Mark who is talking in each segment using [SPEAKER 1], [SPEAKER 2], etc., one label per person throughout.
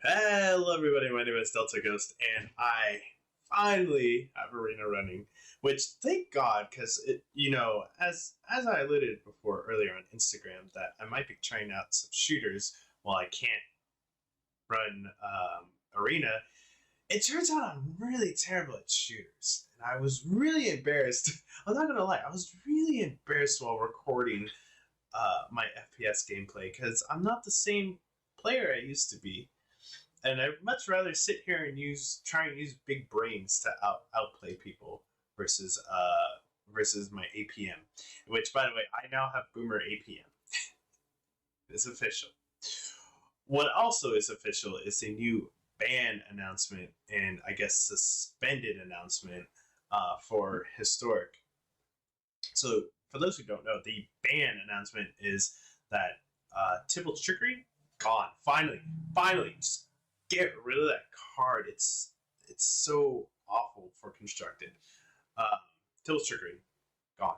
[SPEAKER 1] Hello, everybody. My name is Delta Ghost, and I finally have Arena running. Which, thank God, because as I alluded before earlier on Instagram, that I might be trying out some shooters while I can't run Arena. It turns out I'm really terrible at shooters, and I was really embarrassed. I'm not gonna lie, I was really embarrassed while recording my FPS gameplay because I'm not the same player I used to be, and I'd much rather sit here and try and use big brains to outplay people versus my APM. Which, by the way, I now have Boomer APM. It's official. What also is official is a new ban announcement and I guess suspended announcement for Historic. So, for those who don't know, the ban announcement is that Tybalt's Trickery gone. Finally, just get rid of that card. It's so awful for constructed. Uh, Tybalt's Trickery gone.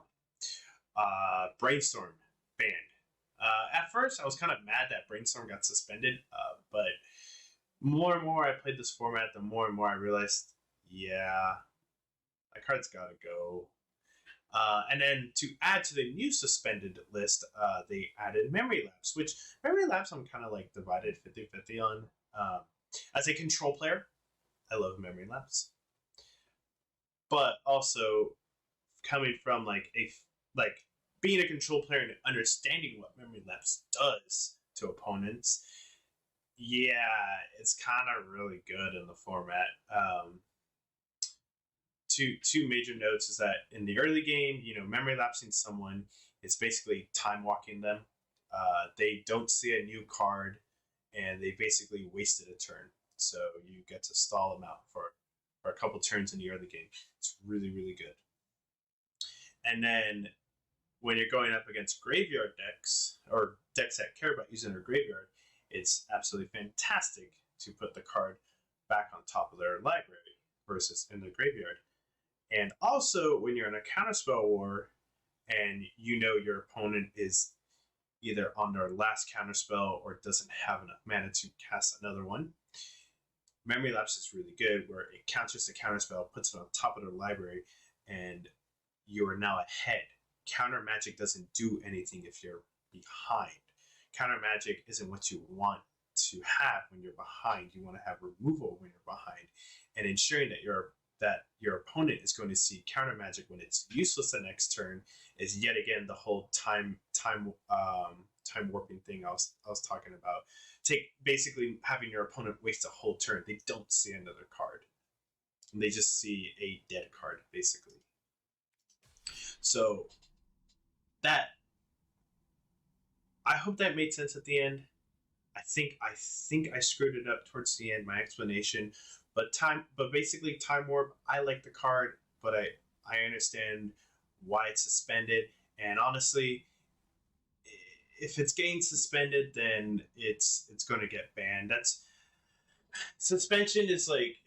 [SPEAKER 1] Brainstorm banned. At first, I was kind of mad that Brainstorm got suspended, but more and more I played this format, the more and more I realized, yeah, that card's got to go. And then to add to the new suspended list, they added Memory Lapse, which Memory Lapse I'm kind of like divided 50-50 on. As a control player, I love Memory Lapse. But also coming from like being a control player and understanding what Memory Lapse does to opponents, yeah, it's kind of really good in the format. Two major notes is that in the early game, memory lapsing someone is basically time walking them. They don't see a new card, and they basically wasted a turn. So you get to stall them out for a couple turns in the early game. It's really, really good. And then when you're going up against graveyard decks, or decks that care about using their graveyard, it's absolutely fantastic to put the card back on top of their library versus in the graveyard. And also, when you're in a counterspell war and your opponent is either on their last counterspell or doesn't have enough mana to cast another one, Memory Lapse is really good, where it counters the counterspell, puts it on top of their library, and you are now ahead. Counter magic doesn't do anything if you're behind. Counter magic isn't what you want to have when you're behind. You want to have removal when you're behind, and ensuring that your opponent is going to see counter magic when it's useless the next turn is yet again the whole time warping thing I was talking about. Basically having your opponent waste a whole turn. They don't see another card. They just see a dead card, basically. So that, I hope that made sense at the end. I think I screwed it up towards the end, my explanation. But basically Time Warp, I like the card, but I understand why it's suspended. And honestly, if it's getting suspended, then it's going to get banned. That's suspension is like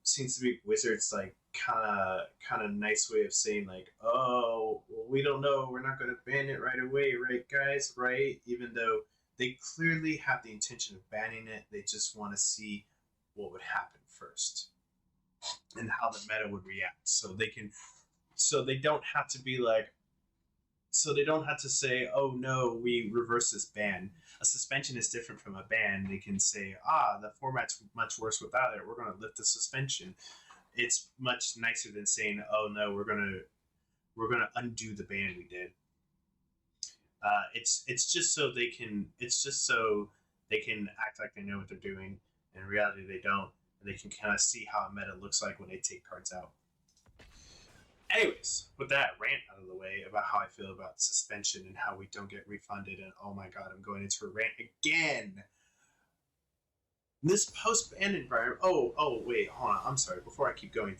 [SPEAKER 1] seems to be Wizards like kind of nice way of saying like, oh, well, we don't know, we're not going to ban it right away, right guys, right? Even though they clearly have the intention of banning it, they just want to see what would happen first and how the meta would react, so they don't have to be like, so they don't have to say, oh no, we reverse this ban. A suspension is different from a ban. They can say, the format's much worse without it, we're going to lift the suspension. It's much nicer than saying, oh no, we're going to undo the ban we did. It's just so they can act like they know what they're doing. In reality, they don't, and they can kind of see how a meta looks like when they take cards out. Anyways, with that rant out of the way about how I feel about suspension and how we don't get refunded, and oh my god, I'm going into a rant again. This post-ban environment. Oh, wait, hold on. I'm sorry. Before I keep going,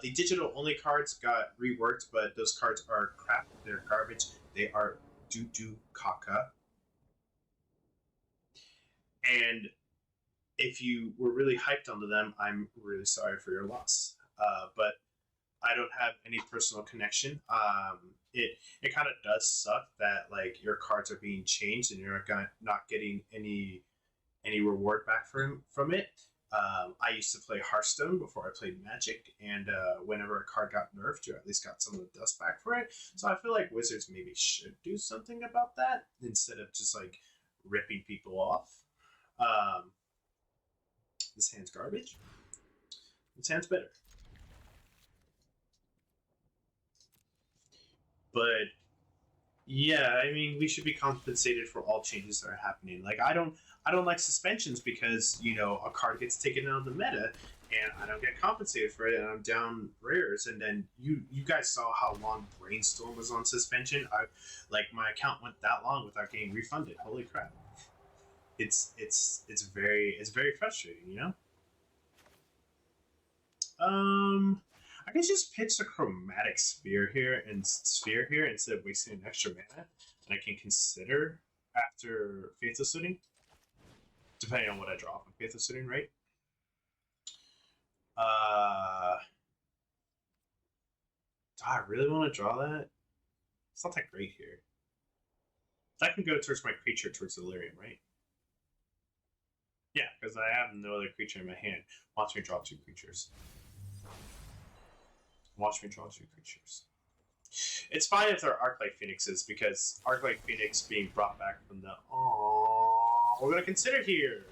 [SPEAKER 1] the digital-only cards got reworked, but those cards are crap. They're garbage. They are doo-doo caca. And if you were really hyped onto them, I'm really sorry for your loss. But I don't have any personal connection. It kind of does suck that like your cards are being changed and you're not getting any any reward back from it. I used to play Hearthstone before I played Magic, and whenever a card got nerfed, you at least got some of the dust back for it. So I feel like Wizards maybe should do something about that instead of just like ripping people off. Um, this hand's garbage. This hand's better. But yeah, I mean, we should be compensated for all changes that are happening. Like, I don't like suspensions because a card gets taken out of the meta, and I don't get compensated for it, and I'm down rares. And then you guys saw how long Brainstorm was on suspension. My account went that long without getting refunded. Holy crap! It's very frustrating. I can just pitch a chromatic sphere here instead of wasting an extra mana, and I can consider after Faithful Suiting, depending on what I draw from Faithful Suiting, right? Do I really want to draw that? It's not that great here. That can go towards my creature, towards Delirium, right? Yeah, because I have no other creature in my hand. Watch me draw two creatures. Watch me draw two creatures. It's fine if they're Arclight Phoenixes, because Arclight Phoenix being brought back from the... Aww, we're going to consider here.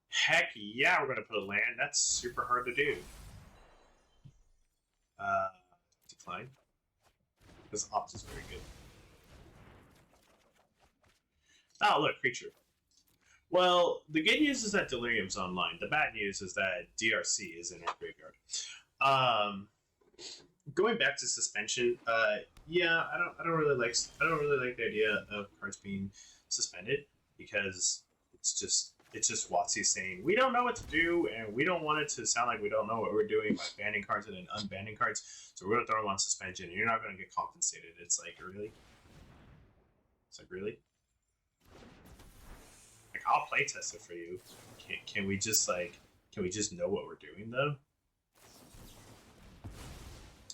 [SPEAKER 1] Heck yeah, we're going to put a land. That's super hard to do. Decline. This opt is very good. Oh, look, creature. Well, the good news is that Delirium's online. The bad news is that DRC is in our graveyard. Going back to suspension, yeah, I don't really like the idea of cards being suspended, because it's just WotC saying we don't know what to do, and we don't want it to sound like we don't know what we're doing by banning cards and then unbanning cards. So we're gonna throw them on suspension, and you're not gonna get compensated. It's like, really? It's like, really? Like, I'll play test it for you. Can we just know what we're doing though?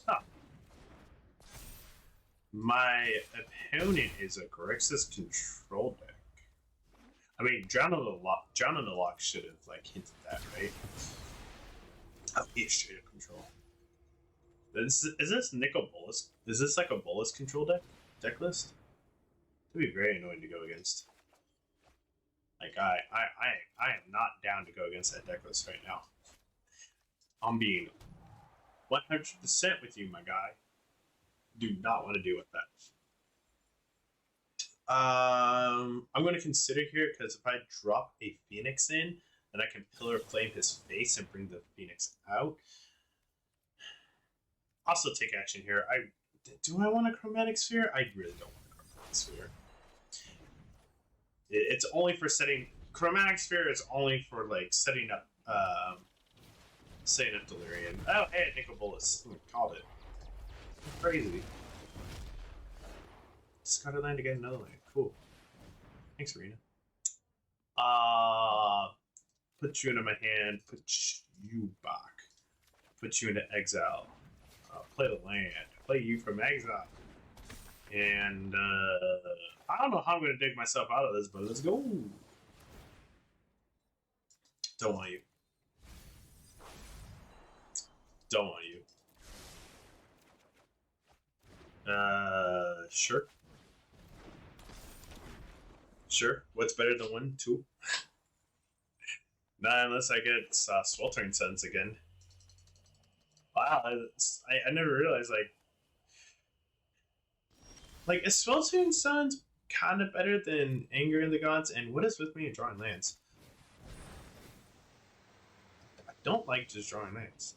[SPEAKER 1] Oh. My opponent is a Grixis control deck. I mean, Drown in the Lock should have hinted that, right? Oh, it's straight up control. Is this Nicol Bolas? Is this like a Bolas control deck list? It'd be very annoying to go against. Like, I am not down to go against that deck list right now. I'm being 100% with you, my guy. Do not want to deal with that. I'm going to consider here, because if I drop a Phoenix in, then I can Pillar of Flame his face and bring the Phoenix out. Also take action here. Do I want a Chromatic Sphere? I really don't want a Chromatic Sphere. It's only for setting... Chromatic Sphere is only for, setting up Delirium. Oh, hey, Nicol Bolas. Called it. Crazy. Discard a land to get another land. Cool. Thanks, Arena. Put you into my hand. Put you back. Put you into exile. Play the land. Play you from exile. And I don't know how I'm going to dig myself out of this, but let's go. Don't want you. Don't want you. Sure. Sure. What's better than 1, 2? Not unless I get Sweltering Suns again. Wow, I never realized, is Sweltering Suns kind of better than Anger in the Gods? And what is with me in drawing lands? I don't like just drawing lands.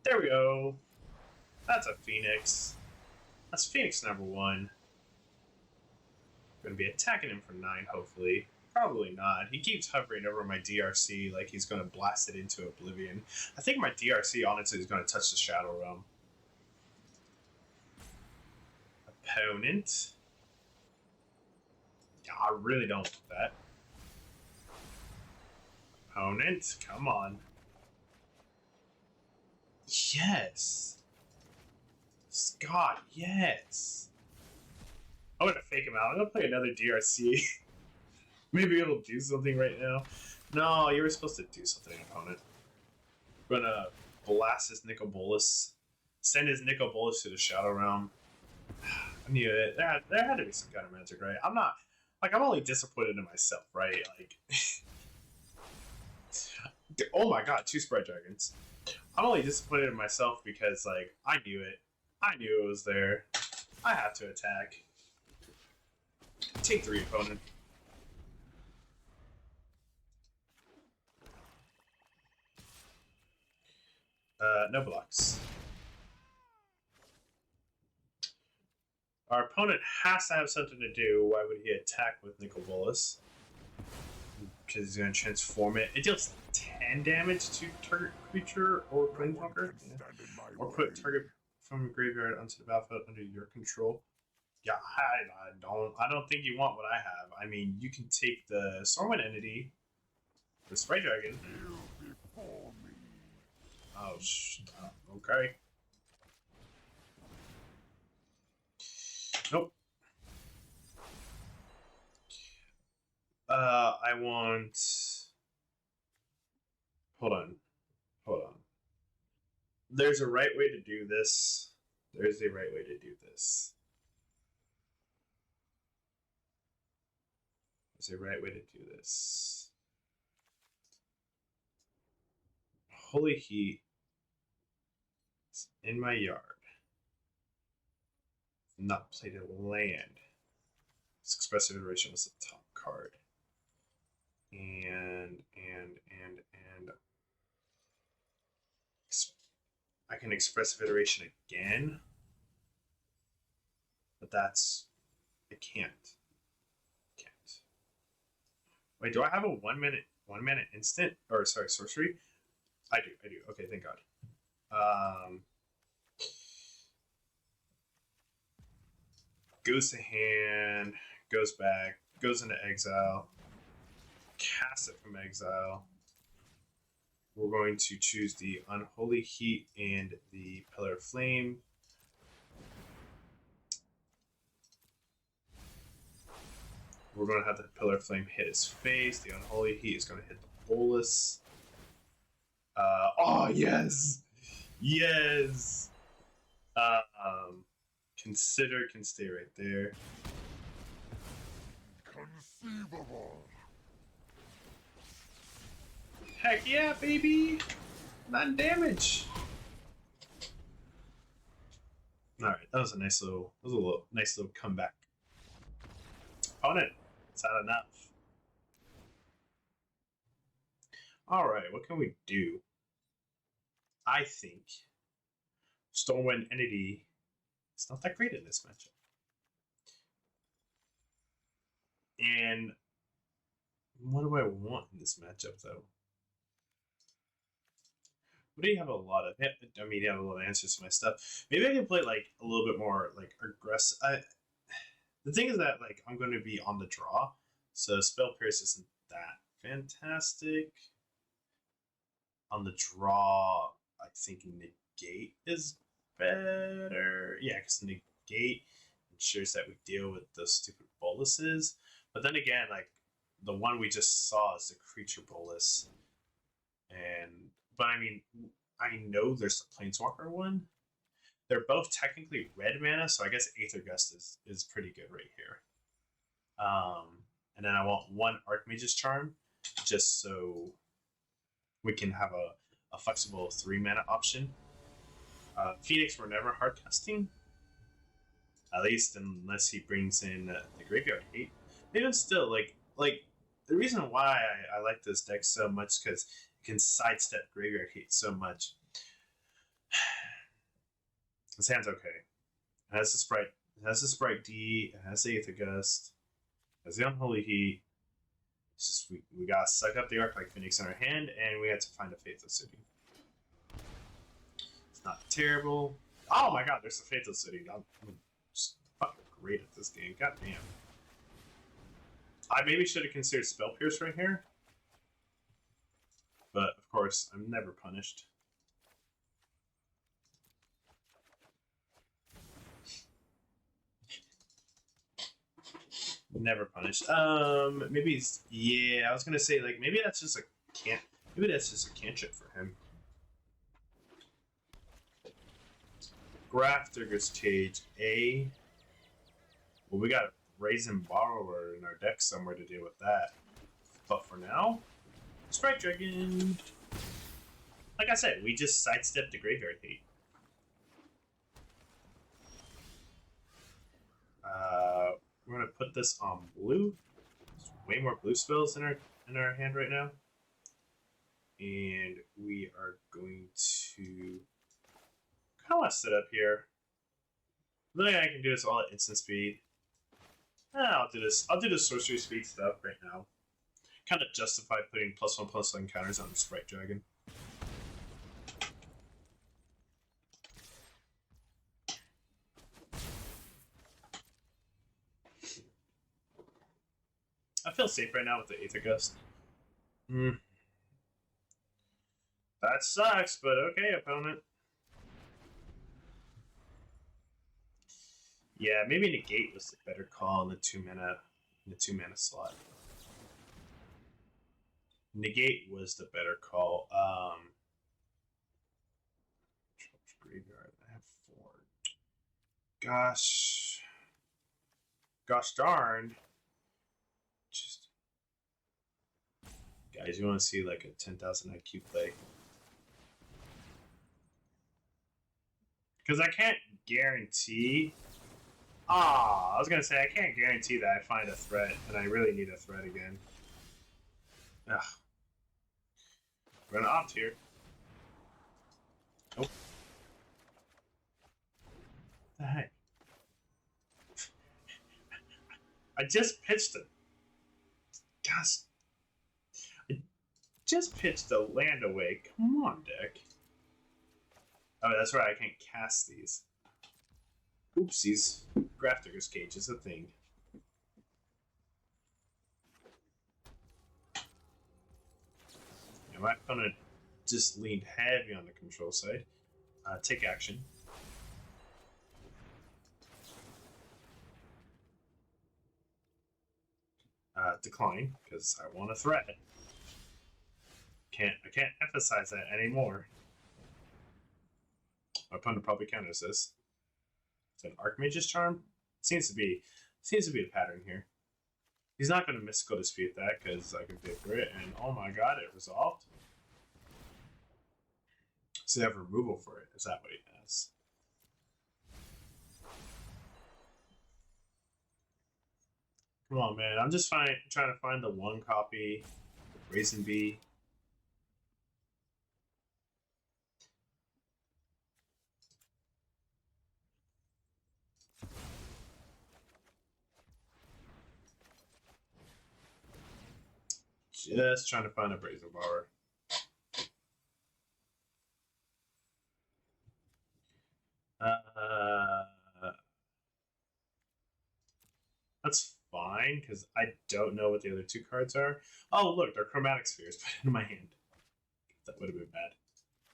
[SPEAKER 1] There we go. That's a Phoenix. That's Phoenix number 1. Going to be attacking him for 9, hopefully. Probably not. He keeps hovering over my DRC like he's going to blast it into oblivion. I think my DRC, honestly, is going to touch the Shadow Realm. Opponent. Yeah, I really don't want that. Opponent, come on. Yes. God, yes. I'm gonna fake him out. I'm gonna play another DRC. Maybe it'll do something right now. No, you were supposed to do something, opponent. I'm gonna blast his Nicol Bolas. Send his Nicol Bolas to the Shadow Realm. I knew it. There had to be some kind of magic, right? I'm not... Like, I'm only disappointed in myself, right? Like... oh my god, 2 Sprite Dragons. I'm only disappointed in myself because, like, I knew it. I knew it was there. I had to attack. Take 3, opponent. No blocks. Our opponent has to have something to do. Why would he attack with Nicol Bolas? Because he's going to transform it. It deals 10 damage to target creature or planeswalker. Yeah. Or put target from your graveyard onto the battlefield under your control. Yeah, I don't think you want what I have. I mean, you can take the Stormwind entity, the Sprite Dragon. Oh, okay. Nope. I want... Hold on. There's a right way to do this. There's a right way to do this. There's a right way to do this. Holy Heat. It's in my yard. Not played a land. This Expressive Iteration was the top card. And I can Expressive Iteration again. But that's... I can't. Wait, do I have a 1 minute instant? Or sorry, sorcery? I do. Okay, thank God. Goes to hand, goes back, goes into exile, cast it from exile. We're going to choose the Unholy Heat and the Pillar of Flame. We're going to have the Pillar of Flame hit his face. The Unholy Heat is going to hit the Bolas. Oh, yes! Yes! Consider can stay right there. Conceivable. Heck yeah, baby! 9 damage! Alright, that was a nice little comeback. Opponent, it's not enough. Alright, what can we do? I think Stormwind Entity is not that great in this matchup. And what do I want in this matchup, though? What do you have a lot of? I mean, you have a lot of answers to my stuff. Maybe I can play like a little bit more like aggressive. The thing is that like I'm going to be on the draw, so Spell Pierce isn't that fantastic. On the draw, I think Negate is better. Yeah, because Negate ensures that we deal with those stupid boluses. But then again, like the one we just saw is the creature bolus, but I mean, I know there's the Planeswalker one. They're both technically red mana, so I guess Aether Gust is pretty good right here. And then I want 1 Archmage's Charm, just so we can have a flexible 3 mana option. Phoenix we're never hard casting, at least unless he brings in the Graveyard Hate. Even still, like the reason why I like this deck so much because it can sidestep Graveyard Hate so much. This hand's okay. It has the Sprite D, it has the Aether Gust, it has the Unholy Heat. It's just we gotta suck up the Arclight Phoenix in our hand, and we have to find a Faithless City. It's not terrible. Oh my god, there's a Faithless City. I'm just fucking great at this game. God damn. I maybe should have considered Spell Pierce right here. But, of course, I'm never punished. Never punished. Maybe it's, yeah. I was gonna say like maybe that's just a can't. Maybe that's just a cantrip for him. Grafdigger's Cage, A. Well, we got a Brazen Borrower in our deck somewhere to deal with that. But for now, Sprite Dragon. Like I said, we just sidestepped the Graveyard Hate. We're gonna put this on blue. There's way more blue spells in our hand right now. And we are going to kind of want to sit up here. Really, I can do this all at instant speed. I'll do this. I'll do the sorcery speed stuff right now. Kind of justify putting +1/+1 counters on the Sprite Dragon. I feel safe right now with the Aether Gust. That sucks, but okay, opponent. Yeah, maybe Negate was the better call in the 2-mana slot. Negate was the better call. Graveyard. I have 4. Gosh darn. Just guys, you want to see like a 10,000 IQ play? Because I can't guarantee. I was gonna say I can't guarantee that I find a threat, and I really need a threat again. Ugh. We're gonna opt here. Nope. What the heck? I just pitched it. Gosh. I just pitched the land away. Come on, deck. Oh, that's right. I can't cast these. Oopsies. Grafdigger's Cage is a thing. Yeah, my opponent just leaned heavy on the control side. Take action. Decline, because I want a threat. I can't emphasize that anymore. My opponent probably counters this. It's an Archmage's Charm. Seems to be the pattern here. He's not going to Mystical Dispute that because I can pay for it, and oh my god, it resolved. So they have removal for it. Is that what he has? Come on, man. I'm just trying to find the 1 copy of Brazen Bee. Just trying to find a Brazen Borrower. That's fine, because I don't know what the other 2 cards are. Oh, look, they're Chromatic Spheres put into my hand. That would have been bad.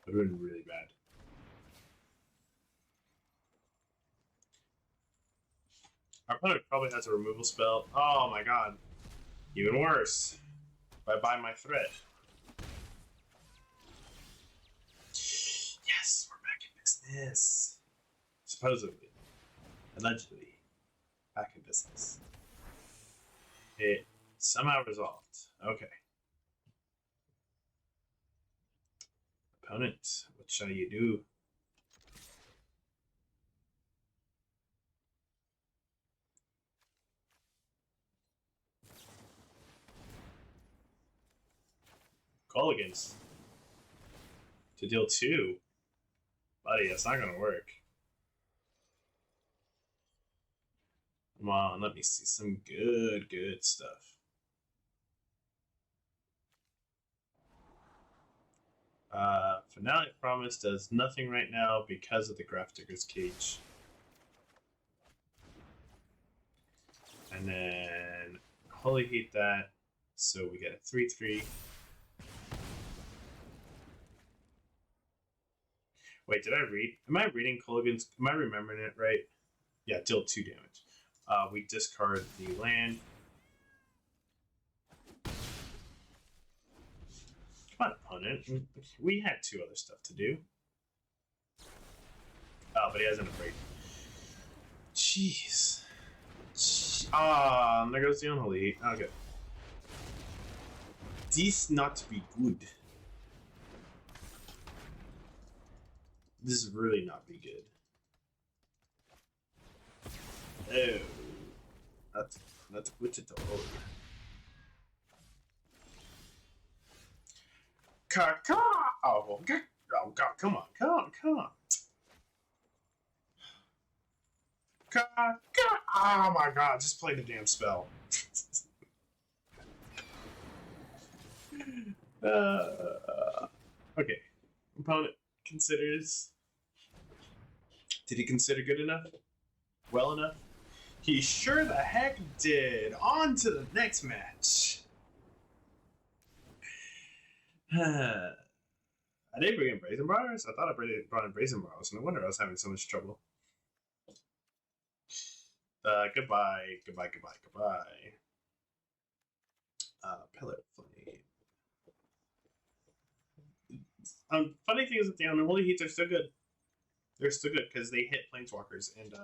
[SPEAKER 1] That would have been really bad. Our opponent probably has a removal spell. Oh my god. Even worse. If I buy my threat. Yes, we're back in business. Supposedly. Allegedly. Back in business. It somehow resolved. Okay. Opponent, what shall you do? Colligans. To deal 2. Buddy, that's not gonna work. Come on, let me see some good stuff. Finale Promise does nothing right now because of the Grafdigger's Cage. And then Holy Heat that, so we get a 3/3. Wait, did I read? Am I reading Colligan's? Am I remembering it right? Yeah, deal 2 damage. We discard the land. opponent. We had 2 other stuff to do. Oh, but he has an break. Jeez. There goes the unholy. Okay. This not be good. This is really not be good. Oh. That's good at all. Oh, God, come on. Oh my God, just play the damn spell. Okay. Opponent considers. Did he consider good enough? Well enough? He sure the heck did. On to the next match. I did bring in Brazen Bars? I thought I brought in Brazen Bars. No wonder I was having so much trouble. Goodbye. Pellet Flame. Funny thing is that the unholy heats are still good. They're still good because they hit planeswalkers, and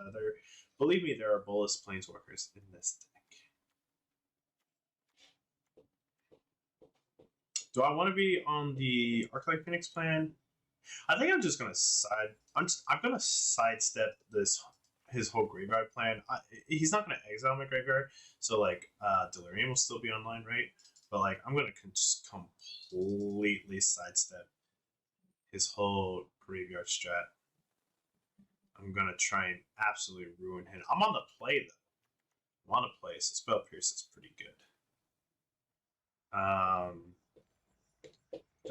[SPEAKER 1] believe me, there are bolus planeswalkers in this deck. Do I want to be on the Arclight Phoenix plan? I think I'm just gonna I'm gonna sidestep his whole graveyard plan. He's not gonna exile my graveyard, so like Delirium will still be online, right? But like I'm gonna just completely sidestep his whole graveyard strat. I'm gonna try and absolutely ruin him. I'm on the play though. I'm on the play, so Spell Pierce is pretty good.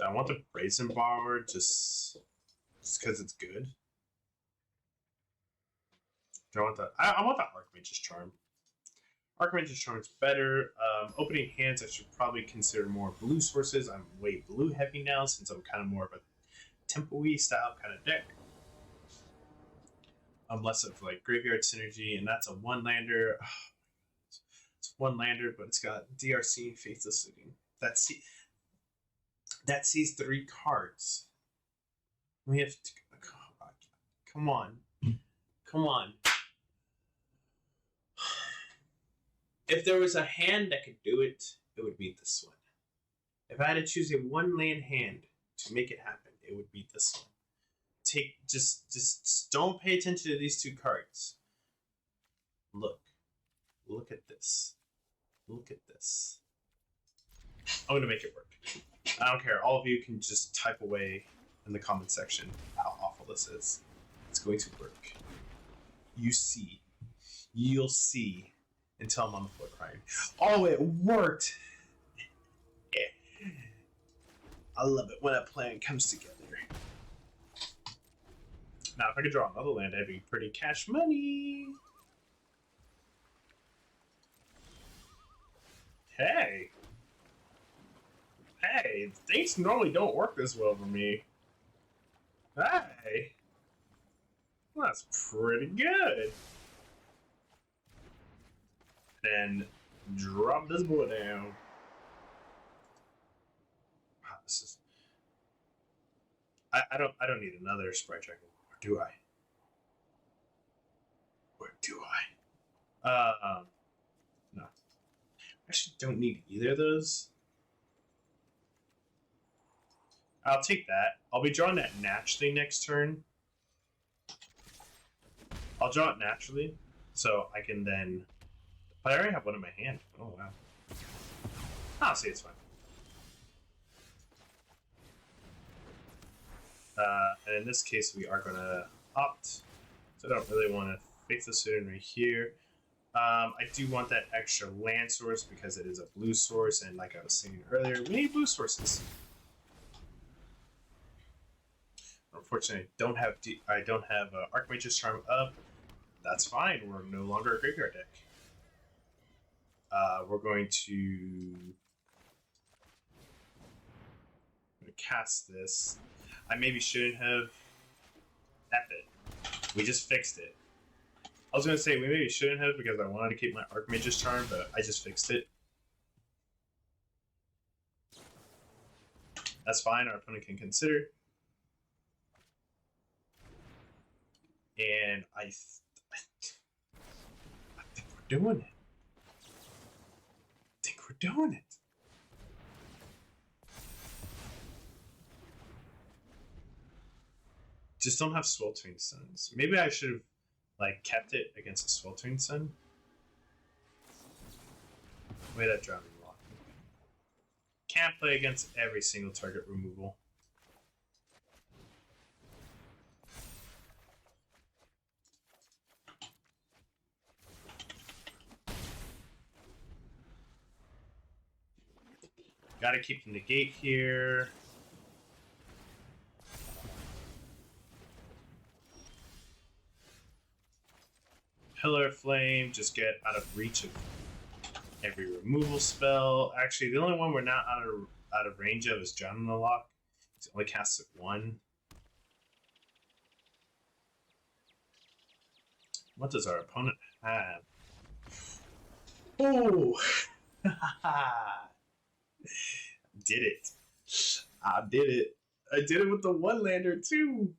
[SPEAKER 1] I want the Brazen Bar just because it's good. Do I want the? I want the Archmage's Charm. Archmage's Charm is better. Opening hands, I should probably consider more blue sources. I'm way blue heavy now since I'm kind of more of a tempo-y style kind of deck. I'm less of like Graveyard Synergy, and that's a 1-lander. It's 1-lander, but it's got DRC and Faithless Looting. That sees 3 cards. We have to. Come on. If there was a hand that could do it, it would be this one. If I had to choose a 1-land hand to make it happen, it would be this one. Just don't pay attention to these 2 cards. Look at this. I'm gonna make it work. I don't care. All of you can just type away in the comment section how awful this is. It's going to work. You'll see until I'm on the floor crying. Oh, it worked! I love it when a plan comes together. Now, if I could draw another land, that'd be pretty cash money. Hey, things normally don't work this well for me. Hey, well, that's pretty good. Then drop this boy down. Wow, this is. I don't need another Sprite Dragon. Or do I? No. I actually don't need either of those. I'll take that. I'll be drawing that naturally next turn. I'll draw it naturally, so I can then. But I already have one in my hand. Oh wow. I'll see, it's fine. And in this case, we are gonna opt. So I don't really want to fix this in right here. I do want that extra land source because it is a blue source, and like I was saying earlier, we need blue sources. Unfortunately, I don't have Archmage's Charm up. That's fine. We're no longer a graveyard deck. We're going to cast this. I maybe shouldn't have. F it. We just fixed it. I was going to say we maybe shouldn't have because I wanted to keep my Archmage's Charm, but I just fixed it. That's fine. Our opponent can consider. And I think we're doing it. I think we're doing it. Just don't have sweltering suns. Maybe I should have like kept it against a sweltering sun. Wait, that drowning lock. Can't play against every single target removal. Gotta keep the negate here. Pillar of Flame, just get out of reach of every removal spell. Actually, the only one we're not out of range of is Drowning the Lock. It only casts it 1. What does our opponent have? Oh! Did it. I did it. I did it with the one lander too.